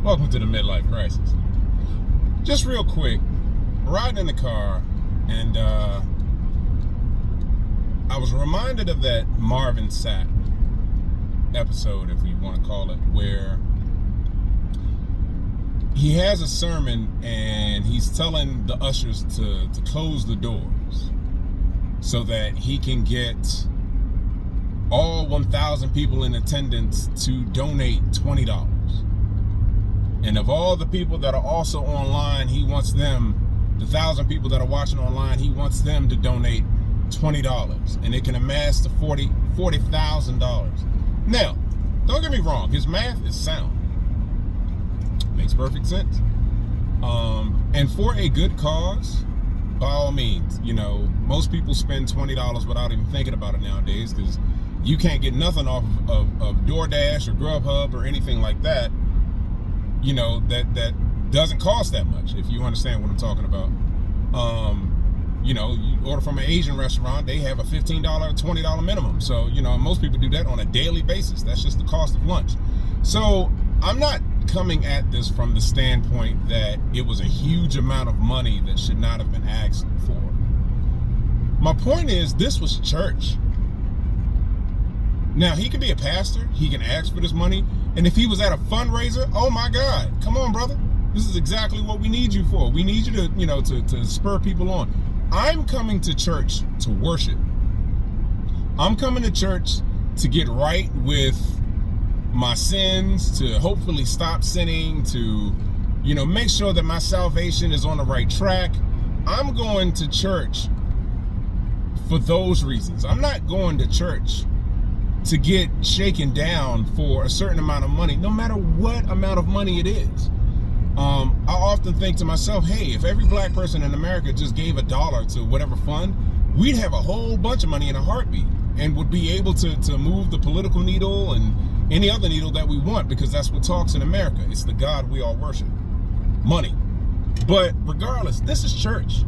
Welcome to the Midlife Crisis. Just real quick, riding in the car, and I was reminded of that Marvin Sapp episode, if we want to call it, where he has a sermon and he's telling the ushers to close the doors so that he can get all 1,000 people in attendance to donate $20. And of all the people that are also online, he wants them, the 1,000 people that are watching online, he wants them to donate $20. And it can amass to $40,000. Now, don't get me wrong, his math is sound. Makes perfect sense. And for a good cause, by all means, you know, most people spend $20 without even thinking about it nowadays, because you can't get nothing off of DoorDash or Grubhub or anything like that, you know, that doesn't cost that much, if you understand what I'm talking about. You know, you order from an Asian restaurant, they have a $15, $20 minimum. So, you know, most people do that on a daily basis. That's just the cost of lunch. So I'm not coming at this from the standpoint that it was a huge amount of money that should not have been asked for. My point is, this was church. Now, he can be a pastor, he can ask for this money, and if he was at a fundraiser, oh my God, come on, brother. This is exactly what we need you for. We need you to, you know, to spur people on. I'm coming to church to worship. I'm coming to church to get right with my sins, to hopefully stop sinning, to, you know, make sure that my salvation is on the right track. I'm going to church for those reasons. I'm not going to church to get shaken down for a certain amount of money, no matter what amount of money it is. I often think to myself, hey, if every black person in America just gave $1 to whatever fund, we'd have a whole bunch of money in a heartbeat and would be able to move the political needle and any other needle that we want, because that's what talks in America. It's the God we all worship, money. But regardless, this is church.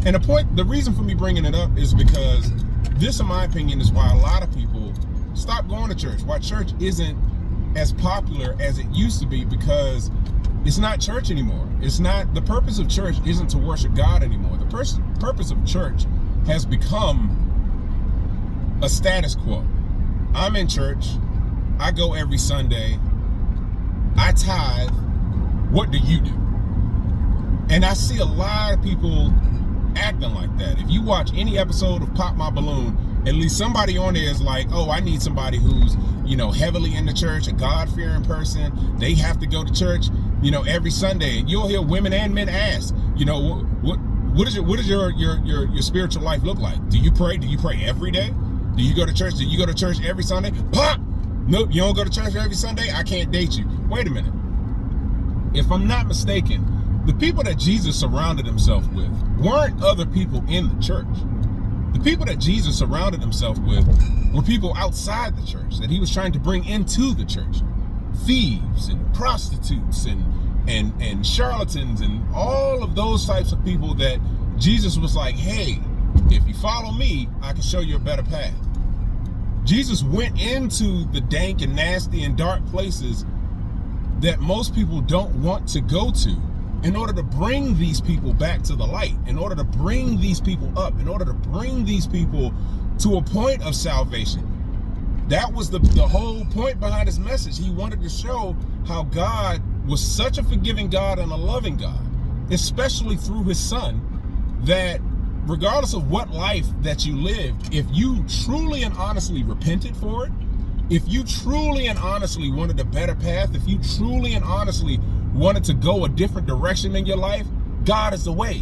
And the reason for me bringing it up is because this, in my opinion, is why a lot of people stop going to church, why church isn't as popular as it used to be, because it's not church anymore. It's not, the purpose of church isn't to worship God anymore. The purpose of church has become a status quo. I'm in church, I go every Sunday, I tithe, what do you do? And I see a lot of people acting like that. If you watch any episode of Pop My Balloon, at least somebody on there is like, oh, I need somebody who's, you know, heavily in the church, a God-fearing person. They have to go to church, you know, every Sunday. And you'll hear women and men ask, you know, what does your spiritual life look like? Do you pray? Do you pray every day? Do you go to church? Do you go to church every Sunday? Pop! Nope, you don't go to church every Sunday? I can't date you. Wait a minute. If I'm not mistaken, the people that Jesus surrounded himself with weren't other people in the church. The people that Jesus surrounded himself with were people outside the church that he was trying to bring into the church. Thieves and prostitutes and charlatans and all of those types of people that Jesus was like, hey, if you follow me, I can show you a better path. Jesus went into the dank and nasty and dark places that most people don't want to go to, in order to bring these people back to the light, in order to bring these people up, in order to bring these people to a point of salvation. That was the whole point behind his message. He wanted to show how God was such a forgiving God and a loving God, especially through his son, that regardless of what life that you lived, if you truly and honestly repented for it, if you truly and honestly wanted a better path, if you truly and honestly wanted to go a different direction in your life, God is the way.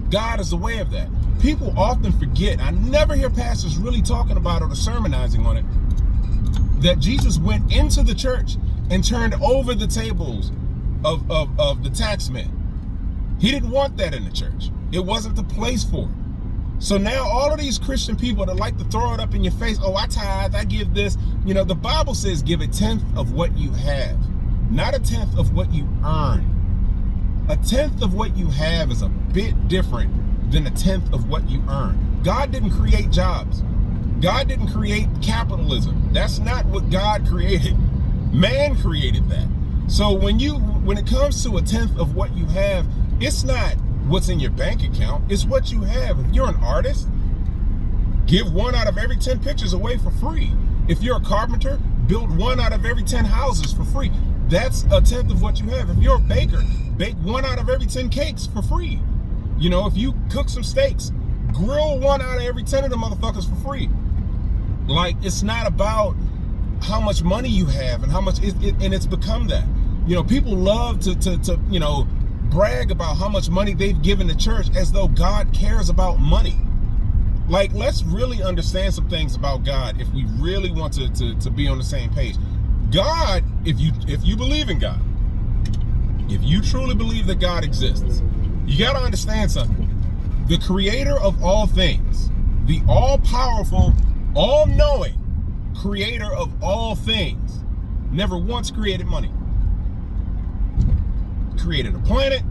God is the way of that. People often forget, I never hear pastors really talking about it or sermonizing on it, that Jesus went into the church and turned over the tables of the taxmen. He didn't want that in the church. It wasn't the place for it. So now all of these Christian people that like to throw it up in your face, oh, I tithe, I give this. You know, the Bible says give 1/10 of what you have, not 1/10 of what you earn. 1/10 of what you have is a bit different than 1/10 of what you earn. God didn't create jobs. God didn't create capitalism. That's not what God created. Man created that. So when when it comes to a tenth of what you have, it's not what's in your bank account, it's what you have. If you're an artist, give 1 out of every 10 pictures away for free. If you're a carpenter, build 1 out of every 10 houses for free. That's a tenth of what you have. If you're a baker, bake 1 out of every 10 cakes for free. You know, if you cook some steaks, grill 1 out of every 10 of them motherfuckers for free. Like, it's not about how much money you have and how much and it's become that. You know, people love to you know, brag about how much money they've given the church as though God cares about money. Like, let's really understand some things about God if we really want to be on the same page. God, if you believe in God, if you truly believe that God exists, you got to understand something. The creator of all things, the all-powerful, all-knowing creator of all things, never once created money. Created a planet,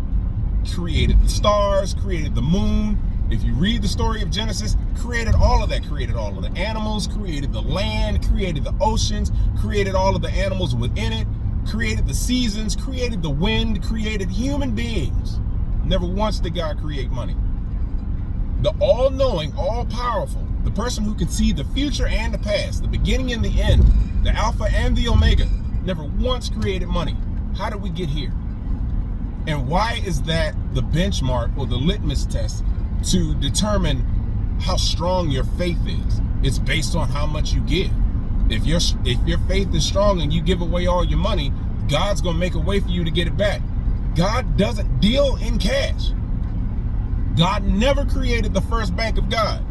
created the stars, created the moon. If you read the story of Genesis, created all of that, created all of the animals, created the land, created the oceans, created all of the animals within it, created the seasons, created the wind, created human beings. Never once did God create money. The all-knowing, all-powerful, the person who can see the future and the past, the beginning and the end, the Alpha and the Omega, never once created money. How did we get here? And why is that the benchmark or the litmus test to determine how strong your faith is? It's based on how much you give. If your faith is strong and you give away all your money, God's gonna make a way for you to get it back. God doesn't deal in cash. God never created the first bank of God.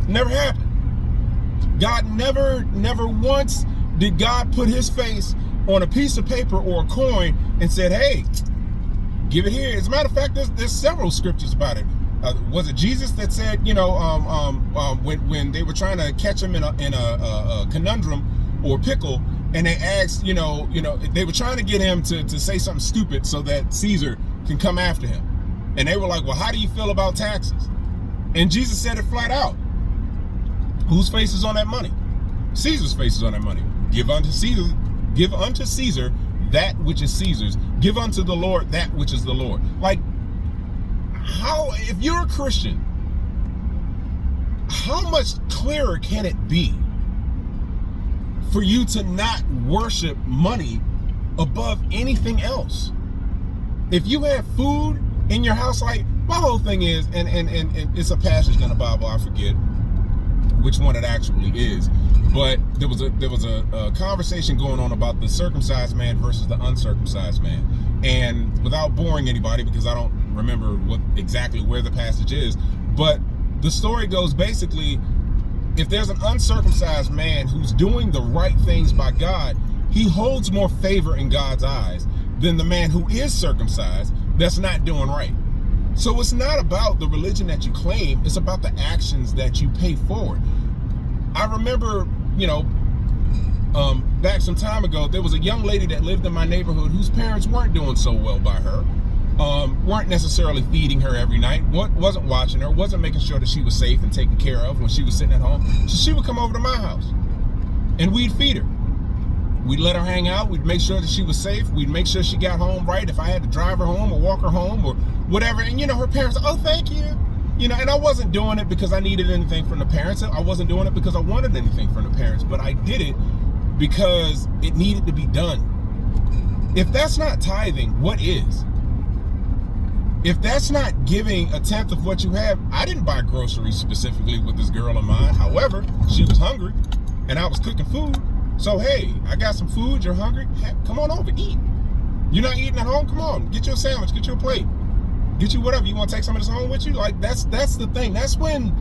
Never happened. God never once did God put his face on a piece of paper or a coin and said, hey, give it here. As a matter of fact, there's several scriptures about it. Was it Jesus that said, you know, when they were trying to catch him in a conundrum or pickle, and they asked, you know, they were trying to get him to say something stupid so that Caesar can come after him. And they were like, well, how do you feel about taxes? And Jesus said it flat out. Whose face is on that money? Caesar's face is on that money. Give unto Caesar that which is Caesar's. Give unto the Lord that which is the Lord. Like, how, if you're a Christian, how much clearer can it be for you to not worship money above anything else? If you have food in your house, like, my whole thing is, and it's a passage in the Bible, I forget which one it actually is, but there was a conversation going on about the circumcised man versus the uncircumcised man. And without boring anybody, because I don't remember exactly where the passage is, but the story goes basically, if there's an uncircumcised man who's doing the right things by God, he holds more favor in God's eyes than the man who is circumcised that's not doing right. So it's not about the religion that you claim, it's about the actions that you pay forward. I remember, you know, back some time ago, there was a young lady that lived in my neighborhood whose parents weren't doing so well by her, weren't necessarily feeding her every night, wasn't watching her, wasn't making sure that she was safe and taken care of when she was sitting at home. So she would come over to my house and we'd feed her. We'd let her hang out. We'd make sure that she was safe. We'd make sure she got home right. If I had to drive her home or walk her home or whatever. And, you know, her parents, oh, thank you. You know, and I wasn't doing it because I needed anything from the parents. I wasn't doing it because I wanted anything from the parents. But I did it because it needed to be done. If that's not tithing, what is? If that's not giving a tenth of what you have, I didn't buy groceries specifically with this girl of mine. However, she was hungry and I was cooking food. So, hey, I got some food, you're hungry, come on over, eat. You're not eating at home, come on, get you a sandwich, get you a plate, get you whatever, you want to take some of this home with you? Like, that's the thing. That's when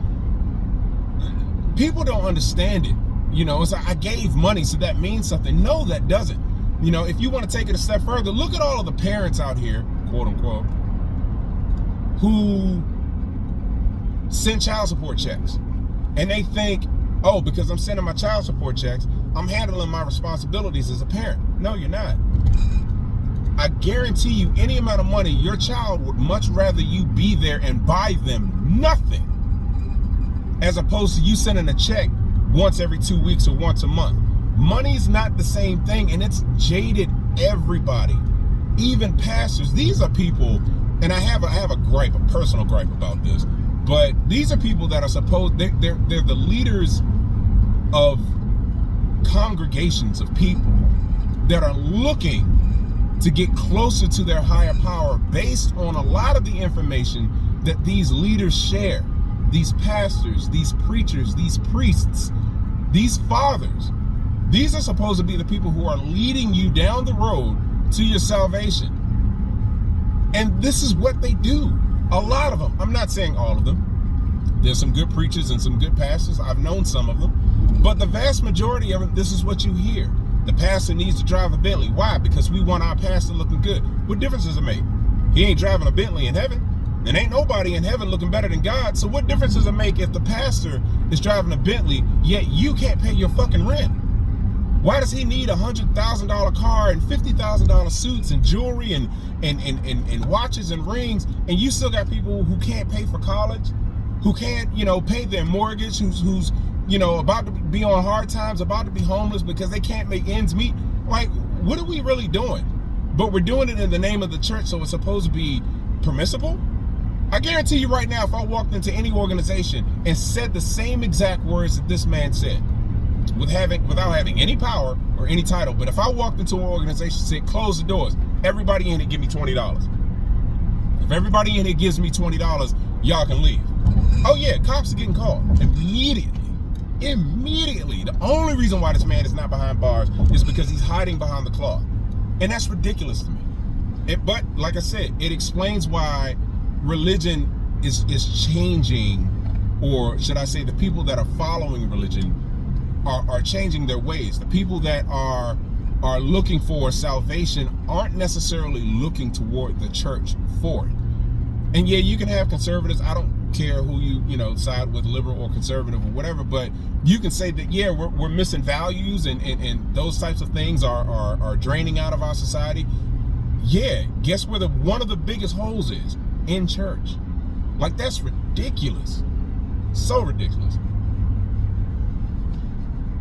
people don't understand it. You know, it's like, I gave money, so that means something. No, that doesn't. You know, if you want to take it a step further, look at all of the parents out here, quote unquote, who send child support checks. And they think, oh, because I'm sending my child support checks, I'm handling my responsibilities as a parent. No, you're not. I guarantee you any amount of money, your child would much rather you be there and buy them nothing as opposed to you sending a check once every 2 weeks or once a month. Money's not the same thing, and it's jaded everybody. even pastors, these are people, and I have a gripe, a personal gripe about this, but these are people that are supposed, they're the leaders of congregations of people that are looking to get closer to their higher power based on a lot of the information that these leaders share. These pastors, these preachers, these priests, these fathers, these are supposed to be the people who are leading you down the road to your salvation. And this is what they do. A lot of them. I'm not saying all of them. There's some good preachers and some good pastors. I've known some of them. But the vast majority of them, this is what you hear. The pastor needs to drive a Bentley. Why? Because we want our pastor looking good. What difference does it make? He ain't driving a Bentley in heaven. And ain't nobody in heaven looking better than God. So what difference does it make if the pastor is driving a Bentley, yet you can't pay your fucking rent? Why does he need $100,000 car and $50,000 suits and jewelry and watches and rings, and you still got people who can't pay for college, who can't, pay their mortgage, who's about to be on hard times, about to be homeless because they can't make ends meet? Like, what are we really doing? But we're doing it in the name of the church, so it's supposed to be permissible? I guarantee you right now, if I walked into any organization and said the same exact words that this man said, without having any power or any title, but if I walked into an organization and said, close the doors, everybody in here give me $20. If everybody in here gives me $20, y'all can leave. Oh yeah, cops are getting called immediately. Immediately. The only reason why this man is not behind bars is because he's hiding behind the cloth. And that's ridiculous to me. But like I said, it explains why religion is changing, or should I say the people that are following religion are changing their ways. The people that are looking for salvation aren't necessarily looking toward the church for it. And yeah, you can have conservatives. I don't care who you side with, liberal or conservative or whatever, but you can say that, yeah, we're missing values and those types of things are draining out of our society. Yeah, guess where one of the biggest holes is? In church. Like, that's ridiculous. So ridiculous.